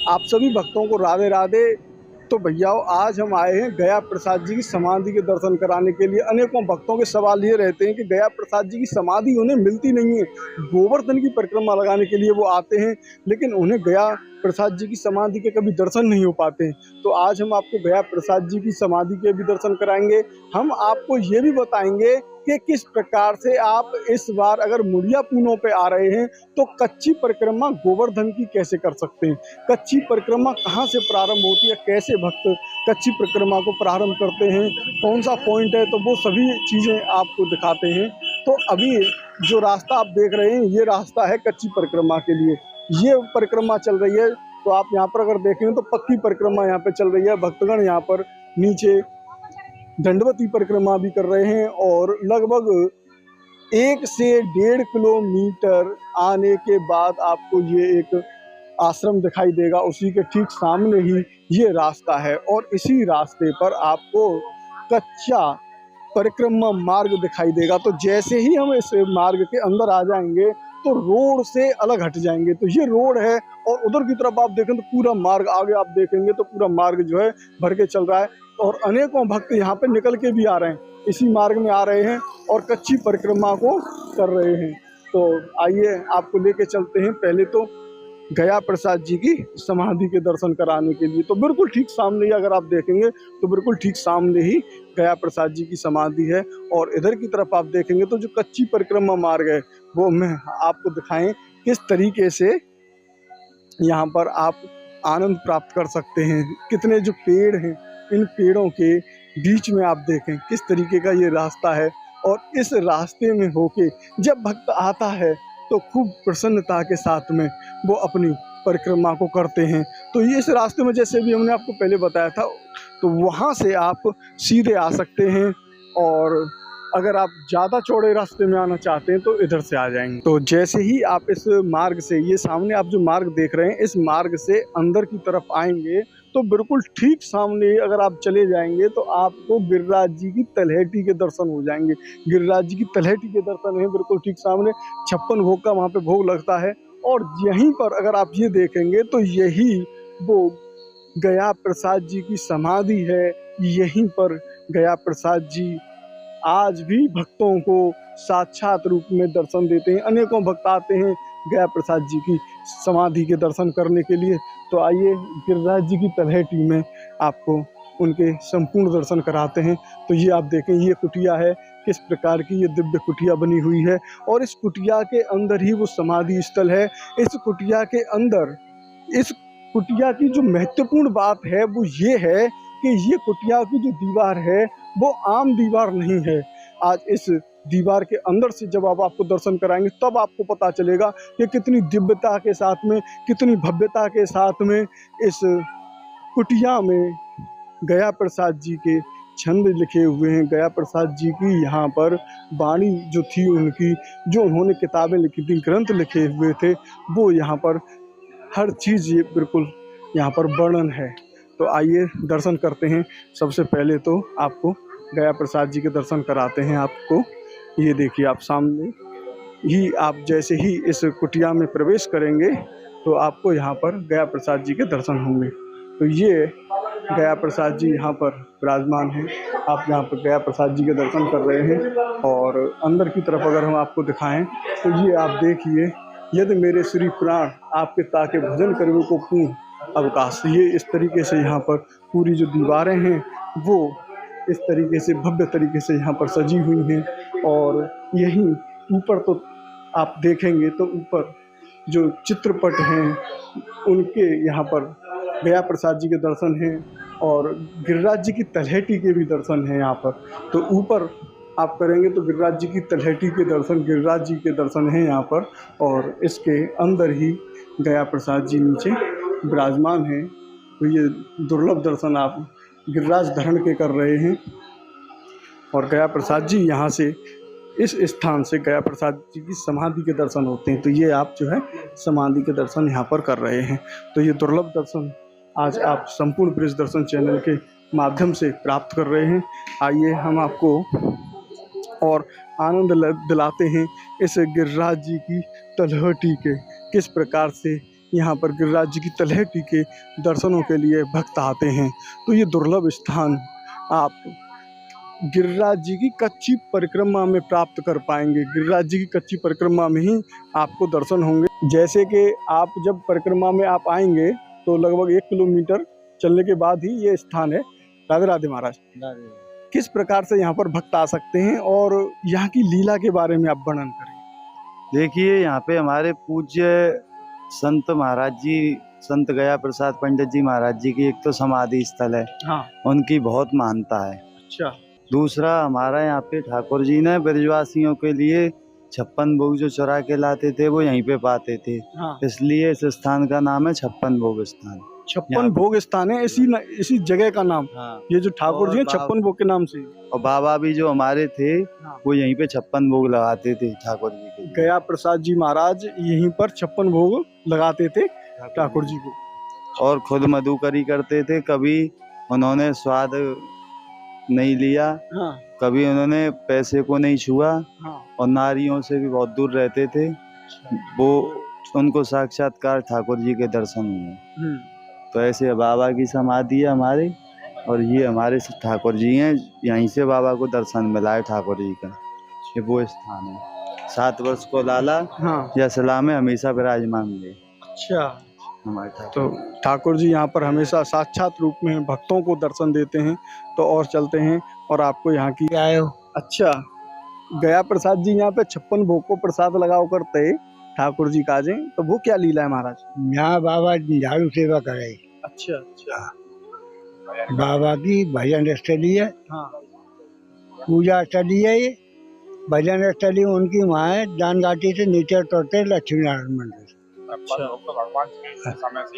आप सभी भक्तों को राधे राधे। तो भैयाओ, आज हम आए हैं गया प्रसाद जी की समाधि के दर्शन कराने के लिए। अनेकों भक्तों के सवाल ये रहते हैं कि गया प्रसाद जी की समाधि उन्हें मिलती नहीं है। गोवर्धन की परिक्रमा लगाने के लिए वो आते हैं, लेकिन उन्हें गया प्रसाद जी की समाधि के कभी दर्शन नहीं हो पाते हैं। तो आज हम आपको गया प्रसाद जी की समाधि के भी दर्शन कराएंगे। हम आपको ये भी बताएंगे कि किस प्रकार से आप इस बार अगर मुड़िया पूनों पे आ रहे हैं तो कच्ची परिक्रमा गोवर्धन की कैसे कर सकते हैं, कच्ची परिक्रमा कहाँ से प्रारंभ होती है, कैसे भक्त कच्ची परिक्रमा को प्रारंभ करते हैं, कौन सा पॉइंट है, तो वो सभी चीज़ें आपको दिखाते हैं। तो अभी जो रास्ता आप देख रहे हैं ये रास्ता है कच्ची परिक्रमा के लिए। ये परिक्रमा चल रही है, तो आप यहाँ पर अगर देखें तो पक्की परिक्रमा यहाँ पे चल रही है। भक्तगण यहाँ पर नीचे दंडवती परिक्रमा भी कर रहे हैं और लगभग 1 से 1.5 किलोमीटर आने के बाद आपको ये एक आश्रम दिखाई देगा। उसी के ठीक सामने ही ये रास्ता है और इसी रास्ते पर आपको कच्चा परिक्रमा मार्ग दिखाई देगा। तो जैसे ही हम इस मार्ग के अंदर आ जाएंगे तो रोड से अलग हट जाएंगे। तो ये रोड है और उधर की तरफ आप देखें तो पूरा मार्ग, आगे आप देखेंगे तो पूरा मार्ग जो है भर के चल रहा है और अनेकों भक्त यहाँ पे निकल के भी आ रहे हैं, इसी मार्ग में आ रहे हैं और कच्ची परिक्रमा को कर रहे हैं। तो आइए आपको लेके चलते हैं पहले तो गया प्रसाद जी की समाधि के दर्शन कराने के लिए। तो बिल्कुल ठीक सामने ही अगर आप देखेंगे तो बिल्कुल ठीक सामने ही गया प्रसाद जी की समाधि है और इधर की तरफ आप देखेंगे तो जो कच्ची परिक्रमा मार्ग है वो मैं आपको दिखाएं किस तरीके से यहाँ पर आप आनंद प्राप्त कर सकते हैं। कितने जो पेड़ हैं, इन पेड़ों के बीच में आप देखें किस तरीके का ये रास्ता है और इस रास्ते में होके जब भक्त आता है तो खूब प्रसन्नता के साथ में वो अपनी परिक्रमा को करते हैं। तो ये इस रास्ते में जैसे भी हमने आपको पहले बताया था, तो वहाँ से आप सीधे आ सकते हैं और अगर आप ज़्यादा चौड़े रास्ते में आना चाहते हैं तो इधर से आ जाएंगे। तो जैसे ही आप इस मार्ग से, ये सामने आप जो मार्ग देख रहे हैं, इस मार्ग से अंदर की तरफ आएंगे तो बिल्कुल ठीक सामने अगर आप चले जाएंगे तो आपको गिरिराज जी की तलहटी के दर्शन हो जाएंगे। गिरिराज जी की तलहटी के दर्शन है बिल्कुल ठीक सामने। 56 भोग का वहाँ पे भोग लगता है और यहीं पर अगर आप ये देखेंगे तो यही वो गया प्रसाद जी की समाधि है। यहीं पर गया प्रसाद जी आज भी भक्तों को साक्षात रूप में दर्शन देते हैं। अनेकों भक्त आते हैं गया प्रसाद जी की समाधि के दर्शन करने के लिए। तो आइए गिरिराज जी की तलहटी में आपको उनके संपूर्ण दर्शन कराते हैं। तो ये आप देखें, ये कुटिया है, किस प्रकार की ये दिव्य कुटिया बनी हुई है और इस कुटिया के अंदर ही वो समाधि स्थल है। इस कुटिया के अंदर, इस कुटिया की जो महत्वपूर्ण बात है वो ये है कि ये कुटिया की जो दीवार है वो आम दीवार नहीं है। आज इस दीवार के अंदर से जब आपको दर्शन कराएंगे तब आपको पता चलेगा कि कितनी दिव्यता के साथ में, कितनी भव्यता के साथ में इस कुटिया में गया प्रसाद जी के छंद लिखे हुए हैं। गया प्रसाद जी की यहाँ पर वाणी जो थी उनकी, जो उन्होंने किताबें लिखी थी, ग्रंथ लिखे हुए थे, वो यहाँ पर हर चीज़ ये बिल्कुल यहाँ पर वर्णन है। तो आइए दर्शन करते हैं। सबसे पहले तो आपको गया प्रसाद जी के दर्शन कराते हैं। आपको ये देखिए, आप सामने ही आप जैसे ही इस कुटिया में प्रवेश करेंगे तो आपको यहाँ पर गया प्रसाद जी के दर्शन होंगे। तो ये गया प्रसाद जी यहाँ पर विराजमान हैं। आप यहाँ पर गया प्रसाद जी के दर्शन कर रहे हैं और अंदर की तरफ अगर हम आपको दिखाएं तो ये आप देखिए, यदि मेरे श्री प्राण आपके ताके भजन करवे को पूर्ण अवकाश। ये इस तरीके से यहाँ पर पूरी जो दीवारें हैं वो इस तरीके से भव्य तरीके से यहाँ पर सजी हुई हैं और यहीं ऊपर तो आप देखेंगे तो ऊपर जो चित्रपट हैं उनके यहाँ पर गया प्रसाद जी के दर्शन हैं और गिरिराज जी की तलहटी के भी दर्शन हैं यहाँ पर। तो ऊपर आप करेंगे तो गिरिराज जी की तलहटी के दर्शन, गिरिराज जी के दर्शन हैं यहाँ पर और इसके अंदर ही गया प्रसाद जी नीचे विराजमान हैं। तो ये दुर्लभ दर्शन आप गिरिराज धरण के कर रहे हैं और गया प्रसाद जी यहाँ से, इस स्थान से गया प्रसाद जी की समाधि के दर्शन होते हैं। तो ये आप जो है समाधि के दर्शन यहाँ पर कर रहे हैं। तो ये दुर्लभ दर्शन आज आप संपूर्ण ब्रिज दर्शन चैनल के माध्यम से प्राप्त कर रहे हैं। आइए हम आपको और आनंद दिलाते हैं इस गिरिराज जी की तलहटी के, किस प्रकार से यहाँ पर गिरिराज जी की तलहटी के दर्शनों के लिए भक्त आते हैं। तो ये दुर्लभ स्थान आप गिरिराज जी की कच्ची परिक्रमा में प्राप्त कर पाएंगे। गिरिराज जी की कच्ची परिक्रमा में ही आपको दर्शन होंगे। जैसे कि आप जब परिक्रमा में आप आएंगे तो लगभग 1 किलोमीटर चलने के बाद ही ये स्थान है। राधे राधे महाराज। किस प्रकार से यहाँ पर भक्त आ सकते हैं और यहाँ की लीला के बारे में आप वर्णन करें। देखिए, यहाँ पे हमारे पूज्य संत महाराज जी, संत गया प्रसाद पंडित जी महाराज जी की एक तो समाधि स्थल है। हाँ। उनकी बहुत मानता है। अच्छा। दूसरा, हमारा यहाँ पे ठाकुर जी ने ब्रजवासियों के लिए 56 भोग जो चुरा के लाते थे वो यहीं पे पाते थे। हाँ। इसलिए इस स्थान का नाम है 56 भोग स्थान। 56 भोग स्थान है इसी जगह का नाम। हाँ। ये जो ठाकुर जी हैं 56 भोग के नाम से। और बाबा भी जो हमारे थे वो यहीं पे 56 भोग लगाते थे ठाकुर जी के। गया प्रसाद जी महाराज यहीं पर 56 भोग लगाते थे ठाकुर जी को और खुद मधुकरी करते थे। कभी उन्होंने स्वाद नहीं लिया। हाँ। कभी उन्होंने पैसे को नहीं छुआ। हाँ। और नारियों से भी बहुत दूर रहते थे। वो उनको साक्षात्कार ठाकुर जी के दर्शन हुए। तो ऐसे बाबा की समाधि है हमारे और ये हमारे ठाकुर जी हैं। यहीं से बाबा को दर्शन मिला है ठाकुर जी का। ये वो स्थान है। 7 वर्ष को लाला। हाँ। या सलाह में हमेशा विराजमान हुए। अच्छा। हमारे तो ठाकुर जी यहाँ पर हमेशा साक्षात रूप में भक्तों को दर्शन देते हैं। तो और चलते हैं और आपको यहाँ की आए हो। अच्छा, गया प्रसाद जी यहाँ पे 56 भोग को प्रसाद लगाओ करते ठाकुर जी काजे। तो वो क्या लीला है महाराज। यहाँ बाबा झाड़ू सेवा करे। अच्छा अच्छा। बाबा की भजन स्थली है। हाँ। पूजा स्थली है। ये भजन स्थली उनकी वहाँ है, दान घाटी से नीचे उतरते लक्ष्मी नारायण मंदिर।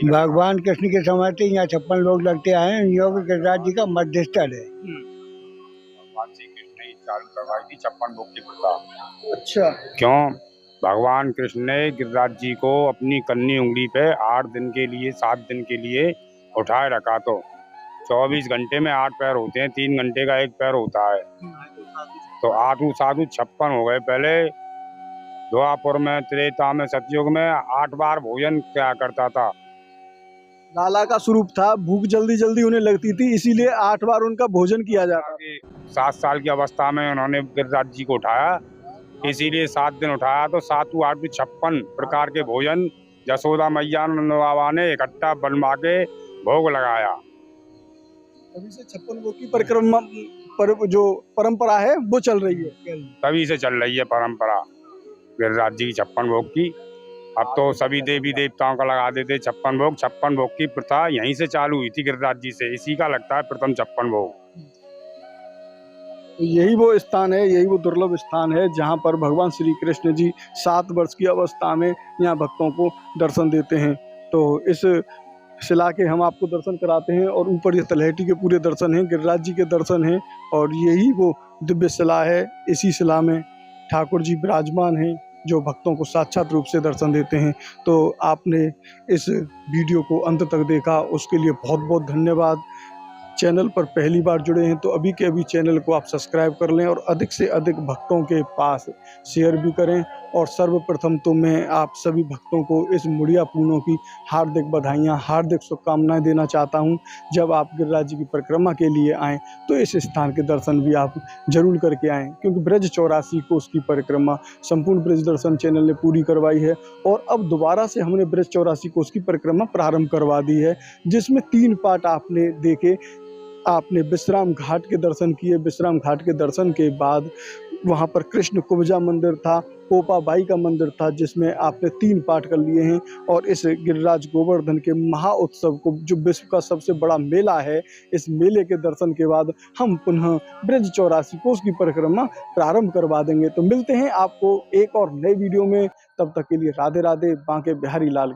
भगवान कृष्ण के समय से यहाँ 56 लोग लगते आए हैं। योग गिरिराज जी का मध्य स्थल है। भगवान श्री कृष्ण ने चालू करवाई थी 56 भोग की प्रथा। अच्छा। क्यों? भगवान कृष्ण ने गिरिराज जी को अपनी कन्नी उंगली पे 8 दिन के लिए 7 दिन के लिए उठाए रखा। तो 24 घंटे में 8 पैर होते हैं, 3 घंटे का 1 पैर होता है। तो 8 साधु 56 हो गए। पहले द्वापर में, त्रेता में, सतयुग में 8 बार भोजन क्या करता था। लाला का स्वरूप था, भूख जल्दी जल्दी उन्हें लगती थी, इसीलिए 8 बार उनका भोजन किया जाता था। 7 साल की अवस्था में उन्होंने गिरिराज जी को उठाया, इसीलिए 7 दिन उठाया। तो 7 8 56 प्रकार के भोजन यशोदा मैया बाबा ने इकट्ठा बनवा के भोग लगाया। तभी से 56 भोग की परिक्रमा पर जो परंपरा है वो चल रही है। तभी से चल रही है परंपरा गिरिराज जी की 56 भोग की। अब तो सभी देवी देवताओं का लगा देते 56 भोग। 56 भोग की प्रथा यहीं से चालू हुई थी गिरिराज जी से। इसी का लगता है प्रथम 56 भोग। तो यही वो स्थान है, यही वो दुर्लभ स्थान है जहाँ पर भगवान श्री कृष्ण जी 7 वर्ष की अवस्था में यहाँ भक्तों को दर्शन देते हैं। तो इस शिला के हम आपको दर्शन कराते हैं और ऊपर ये तलहटी के पूरे दर्शन हैं, गिरिराज जी के दर्शन हैं और यही वो दिव्य शिला है। इसी शिला में ठाकुर जी विराजमान हैं जो भक्तों को साक्षात रूप से दर्शन देते हैं। तो आपने इस वीडियो को अंत तक देखा, उसके लिए बहुत बहुत धन्यवाद। चैनल पर पहली बार जुड़े हैं तो अभी के अभी चैनल को आप सब्सक्राइब कर लें और अधिक से अधिक भक्तों के पास शेयर भी करें। और सर्वप्रथम तो मैं आप सभी भक्तों को इस मुड़िया पूर्णों की हार्दिक बधाइयाँ, हार्दिक शुभकामनाएं देना चाहता हूं। जब आप गिरिराज जी की परिक्रमा के लिए आएँ तो इस स्थान के दर्शन भी आप जरूर करके आएँ, क्योंकि ब्रज 84 कोस की परिक्रमा संपूर्ण ब्रज दर्शन चैनल ने पूरी करवाई है और अब दोबारा से हमने ब्रज 84 कोस की परिक्रमा प्रारंभ करवा दी है, जिसमें 3 पार्ट आपने देखे। आपने विश्राम घाट के दर्शन किए। विश्राम घाट के दर्शन के बाद वहाँ पर कृष्ण कुब्जा मंदिर था, पोपा बाई का मंदिर था, जिसमें आपने 3 पाठ कर लिए हैं। और इस गिरिराज गोवर्धन के महा उत्सव को, जो विश्व का सबसे बड़ा मेला है, इस मेले के दर्शन के बाद हम पुनः ब्रज 84 कोस की परिक्रमा प्रारंभ करवा देंगे। तो मिलते हैं आपको एक और नए वीडियो में। तब तक के लिए राधे राधे। बांके बिहारी लाल।